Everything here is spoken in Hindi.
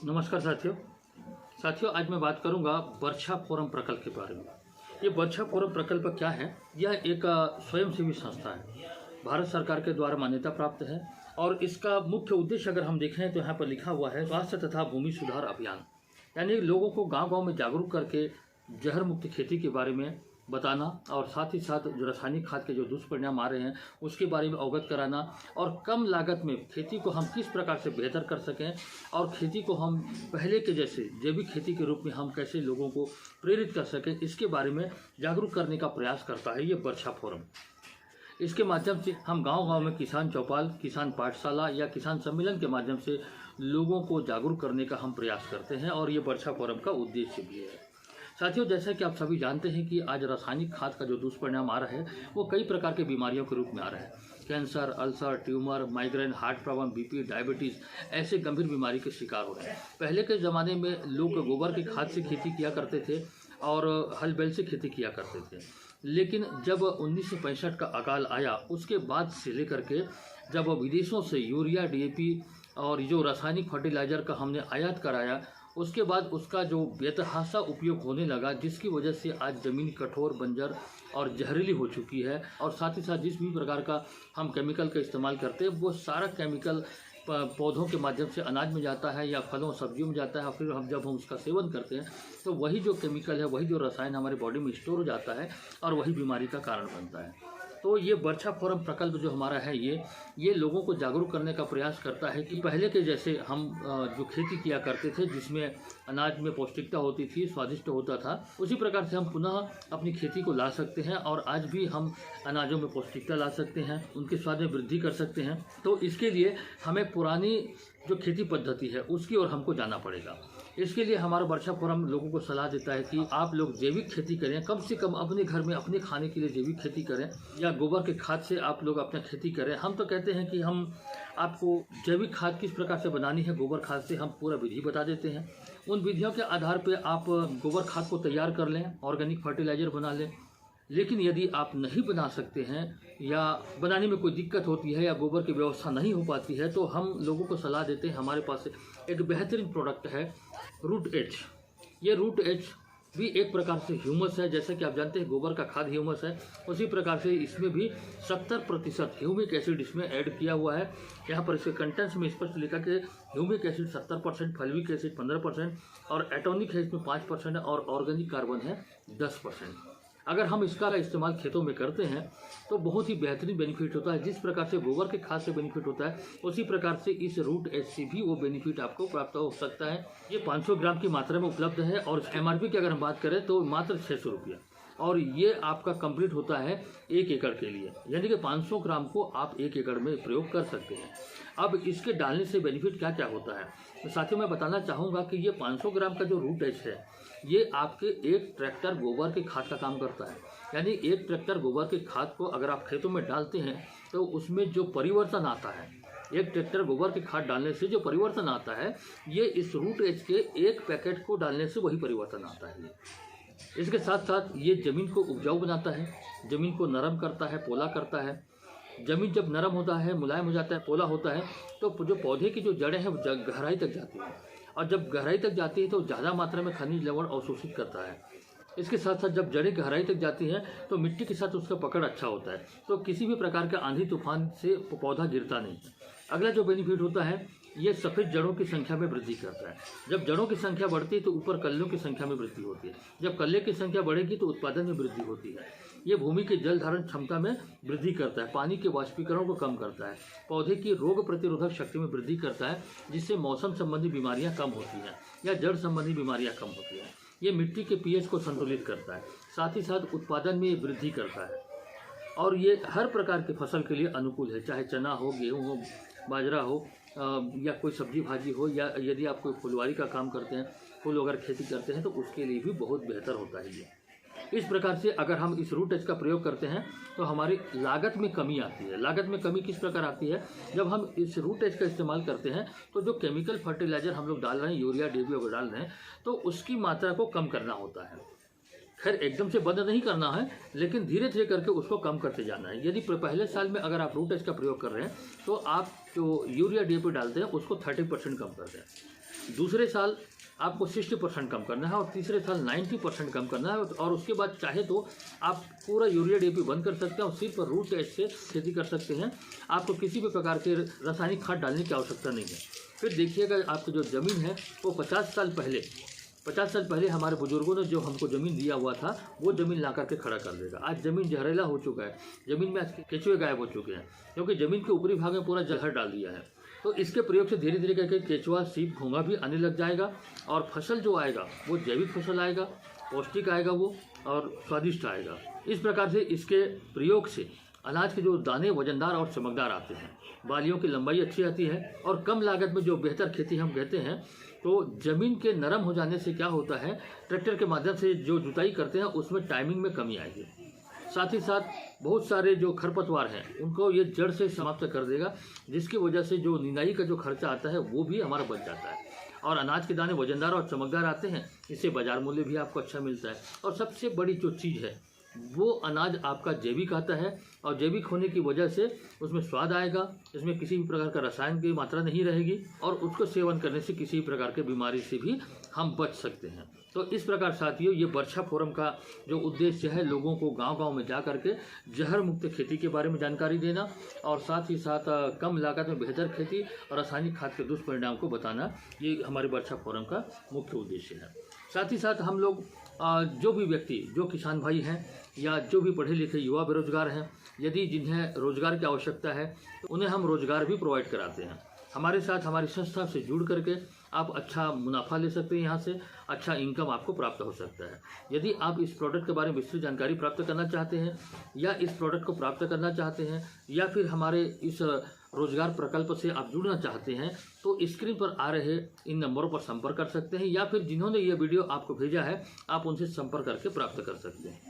नमस्कार साथियों, आज मैं बात करूंगा वर्षा फोरम प्रकल्प के बारे में। ये वर्षा फोरम प्रकल्प क्या है? यह एक स्वयंसेवी संस्था है, भारत सरकार के द्वारा मान्यता प्राप्त है और इसका मुख्य उद्देश्य अगर हम देखें तो यहाँ पर लिखा हुआ है स्वास्थ्य तथा भूमि सुधार अभियान। यानी लोगों को गांव-गांव में जागरूक करके जहर मुक्त खेती के बारे में बताना और साथ ही साथ जो रासायनिक खाद के जो दुष्परिणाम आ रहे हैं उसके बारे में अवगत कराना और कम लागत में खेती को हम किस प्रकार से बेहतर कर सकें और खेती को हम पहले के जैसे जैविक खेती के रूप में हम कैसे लोगों को प्रेरित कर सकें, इसके बारे में जागरूक करने का प्रयास करता है ये वर्षा फोरम। इसके माध्यम से हम गांव-गांव में किसान चौपाल, किसान पाठशाला या किसान सम्मेलन के माध्यम से लोगों को जागरूक करने का हम प्रयास करते हैं और ये वर्षा फोरम का उद्देश्य भी है। साथियों, जैसा कि आप सभी जानते हैं कि आज रासायनिक खाद का जो दुष्परिणाम आ रहा है वो कई प्रकार के बीमारियों के रूप में आ रहा है। Cancer, ulcer, tumour, migraine, heart problem, BP, diabetes ऐसे गंभीर बीमारी के शिकार हो रहे हैं। पहले के ज़माने में लोग गोबर के खाद से खेती किया करते थे और हल बैल से खेती किया करते थे, लेकिन जब 1965 का अकाल आया उसके बाद से लेकर के जब विदेशों से यूरिया, डीएपी और जो रासायनिक फर्टिलाइज़र का हमने आयात कराया, उसके बाद उसका जो बेतहाशा उपयोग होने लगा, जिसकी वजह से आज ज़मीन कठोर, बंजर और जहरीली हो चुकी है। और साथ ही साथ जिस भी प्रकार का हम केमिकल का इस्तेमाल करते हैं वो सारा केमिकल पौधों के माध्यम से अनाज में जाता है या फलों सब्जियों में जाता है। फिर जब हम उसका सेवन करते हैं तो वही जो केमिकल है, वही जो रसायन हमारे बॉडी में स्टोर हो जाता है और वही बीमारी का कारण बनता है। तो ये वर्षा फोरम प्रकल्प जो हमारा है ये लोगों को जागरूक करने का प्रयास करता है कि पहले के जैसे हम जो खेती किया करते थे जिसमें अनाज में पौष्टिकता होती थी, स्वादिष्ट होता था, उसी प्रकार से हम पुनः अपनी खेती को ला सकते हैं और आज भी हम अनाजों में पौष्टिकता ला सकते हैं, उनके स्वाद में वृद्धि कर सकते हैं। तो इसके लिए हमें पुरानी जो खेती पद्धति है उसकी ओर हमको जाना पड़ेगा। इसके लिए हमारा वर्षा फोरम लोगों को सलाह देता है कि आप लोग जैविक खेती करें, कम से कम अपने घर में अपने खाने के लिए जैविक खेती करें या गोबर के खाद से आप लोग अपना खेती करें। हम तो कहते हैं कि हम आपको जैविक खाद किस प्रकार से बनानी है गोबर खाद से हम पूरा विधि बता देते हैं। उन विधियों के आधार पर आप गोबर खाद को तैयार कर लें, ऑर्गेनिक फर्टिलाइज़र बना लें। लेकिन यदि आप नहीं बना सकते हैं या बनाने में कोई दिक्कत होती है या गोबर की व्यवस्था नहीं हो पाती है तो हम लोगों को सलाह देते हैं, हमारे पास एक बेहतरीन प्रोडक्ट है रूट एच। ये रूट एच भी एक प्रकार से ह्यूमस है। जैसे कि आप जानते हैं गोबर का खाद ह्यूमस है, उसी प्रकार से इसमें भी 70% ह्यूमिक एसिड इसमें ऐड किया हुआ है। यहाँ पर इसके कंटेंट्स में स्पष्ट लिखा कि ह्यूमिक एसिड 70%, फल्विक एसिड 15% और एटॉनिक है इसमें 5% और ऑर्गेनिक कार्बन है 10%। अगर हम इसका इस्तेमाल खेतों में करते हैं तो बहुत ही बेहतरीन बेनिफिट होता है। जिस प्रकार से गोबर के खाद से बेनिफिट होता है उसी प्रकार से इस रूट एच से भी वो बेनिफिट आपको प्राप्त हो सकता है। ये 500 ग्राम की मात्रा में उपलब्ध है और एमआरपी की अगर हम बात करें तो मात्र 600 रुपया और ये आपका कंप्लीट होता है 1 एकड़ के लिए, यानी कि 500 ग्राम को आप 1 एकड़ में प्रयोग कर सकते हैं। अब इसके डालने से बेनिफिट क्या क्या होता है तो साथियों मैं बताना चाहूँगा कि ये 500 ग्राम का जो रूट एच है ये आपके 1 ट्रैक्टर गोबर के खाद का काम करता है। यानी 1 ट्रैक्टर गोबर के खाद को अगर आप खेतों में डालते हैं तो उसमें जो परिवर्तन आता है, 1 ट्रैक्टर गोबर के खाद डालने से जो परिवर्तन आता है ये इस रूट एच के 1 पैकेट को डालने से वही परिवर्तन आता है। इसके साथ साथ ये ज़मीन को उपजाऊ बनाता है, ज़मीन को नरम करता है, पोला करता है। ज़मीन जब नरम होता है, मुलायम हो जाता है, पोला होता है तो जो पौधे की जो जड़ें हैं वो गहराई तक जाती हैं और जब गहराई तक जाती है तो ज़्यादा मात्रा में खनिज लवण अवशोषित करता है। इसके साथ साथ जब जड़ें गहराई तक जाती हैं तो मिट्टी के साथ उसका पकड़ अच्छा होता है, तो किसी भी प्रकार का आंधी तूफान से पौधा गिरता नहीं है। अगला जो बेनिफिट होता है ये सफ़ेद जड़ों की संख्या में वृद्धि करता है। जब जड़ों की संख्या बढ़ती है तो ऊपर कल्लों की संख्या में वृद्धि होती है। जब कल्ले की संख्या बढ़ेगी तो उत्पादन में वृद्धि होती है। ये भूमि के जल धारण क्षमता में वृद्धि करता है, पानी के वाष्पीकरण को कम करता है, पौधे की रोग प्रतिरोधक शक्ति में वृद्धि करता है, जिससे मौसम संबंधी बीमारियां कम होती हैं या जड़ संबंधी बीमारियां कम होती हैं। ये मिट्टी के पीएच को संतुलित करता है, साथ ही साथ उत्पादन में वृद्धि करता है और ये हर प्रकार के फसल के लिए अनुकूल है, चाहे चना हो, गेहूँ हो, बाजरा हो या कोई सब्जी भाजी हो या यदि आप कोई फुलवारी का काम करते हैं, फूल वगैरह खेती करते हैं तो उसके लिए भी बहुत बेहतर होता है ये। इस प्रकार से अगर हम इस रूट एच का प्रयोग करते हैं तो हमारी लागत में कमी आती है। लागत में कमी किस प्रकार आती है? जब हम इस रूट एच का इस्तेमाल करते हैं तो जो केमिकल फर्टिलाइज़र हम लोग डाल रहे हैं, यूरिया, डीएपी वगैरह डाल रहे हैं, तो उसकी मात्रा को कम करना होता है। खैर एकदम से बंद नहीं करना है, लेकिन धीरे धीरे करके उसको कम करते जाना है। यदि पहले साल में अगर आप रूट एच का प्रयोग कर रहे हैं तो आप जो यूरिया डीएपी डालते हैं उसको 30% कम कर दें। दूसरे साल आपको 60% कम करना है और तीसरे साल 90% कम करना है और उसके बाद चाहे तो आप पूरा यूरिया डीएपी बंद कर सकते हैं और सिर्फ रूट टेस्ट से खेती कर सकते हैं। आपको किसी भी प्रकार के रासायनिक खाद डालने की आवश्यकता नहीं है। फिर देखिएगा आपकी जो ज़मीन है वो 50 साल पहले हमारे बुजुर्गों ने जो हमको ज़मीन दिया हुआ था वो ज़मीन ला करके खड़ा कर देगा। आज ज़मीन जहरीला हो चुका है, ज़मीन में आज केचुए गायब हो चुके हैं क्योंकि ज़मीन के ऊपरी भाग में पूरा जहर डाल दिया है। तो इसके प्रयोग से धीरे धीरे करके केचुआ, सीप, घोंघा भी आने लग जाएगा और फसल जो आएगा वो जैविक फसल आएगा, पौष्टिक आएगा वो और स्वादिष्ट आएगा। इस प्रकार से इसके प्रयोग से अनाज के जो दाने वजनदार और चमकदार आते हैं, बालियों की लंबाई अच्छी आती है और कम लागत में जो बेहतर खेती हम कहते हैं। तो ज़मीन के नरम हो जाने से क्या होता है, ट्रैक्टर के माध्यम से जो जुताई करते हैं उसमें टाइमिंग में कमी आएगी। साथ ही साथ बहुत सारे जो खरपतवार हैं उनको ये जड़ से समाप्त कर देगा, जिसकी वजह से जो निंदाई का जो खर्चा आता है वो भी हमारा बच जाता है और अनाज के दाने वजनदार और चमकदार आते हैं। इससे बाजार मूल्य भी आपको अच्छा मिलता है और सबसे बड़ी जो चीज़ है वो अनाज आपका जैविक आता है और जैविक होने की वजह से उसमें स्वाद आएगा, इसमें किसी भी प्रकार का रसायन की मात्रा नहीं रहेगी और उसको सेवन करने से किसी भी प्रकार के बीमारी से भी हम बच सकते हैं। तो इस प्रकार साथियों, ये वर्षा फोरम का जो उद्देश्य है लोगों को गांव-गांव में जा करके जहर मुक्त खेती के बारे में जानकारी देना और साथ ही साथ कम लागत में बेहतर खेती और रासायनिक खाद के दुष्परिणाम को बताना, ये हमारे वर्षा फोरम का मुख्य उद्देश्य है। साथ ही साथ हम लोग जो भी व्यक्ति, जो किसान भाई हैं या जो भी पढ़े लिखे युवा बेरोजगार हैं, यदि जिन्हें रोजगार की आवश्यकता है तो उन्हें हम रोजगार भी प्रोवाइड कराते हैं। हमारे साथ हमारी संस्था से जुड़ करके आप अच्छा मुनाफा ले सकते हैं, यहाँ से अच्छा इनकम आपको प्राप्त हो सकता है। यदि आप इस प्रोडक्ट के बारे में विस्तृत जानकारी प्राप्त करना चाहते हैं या इस प्रोडक्ट को प्राप्त करना चाहते हैं या फिर हमारे इस रोजगार प्रकल्प से आप जुड़ना चाहते हैं तो स्क्रीन पर आ रहे इन नंबरों पर संपर्क कर सकते हैं या फिर जिन्होंने ये वीडियो आपको भेजा है आप उनसे संपर्क करके प्राप्त कर सकते हैं।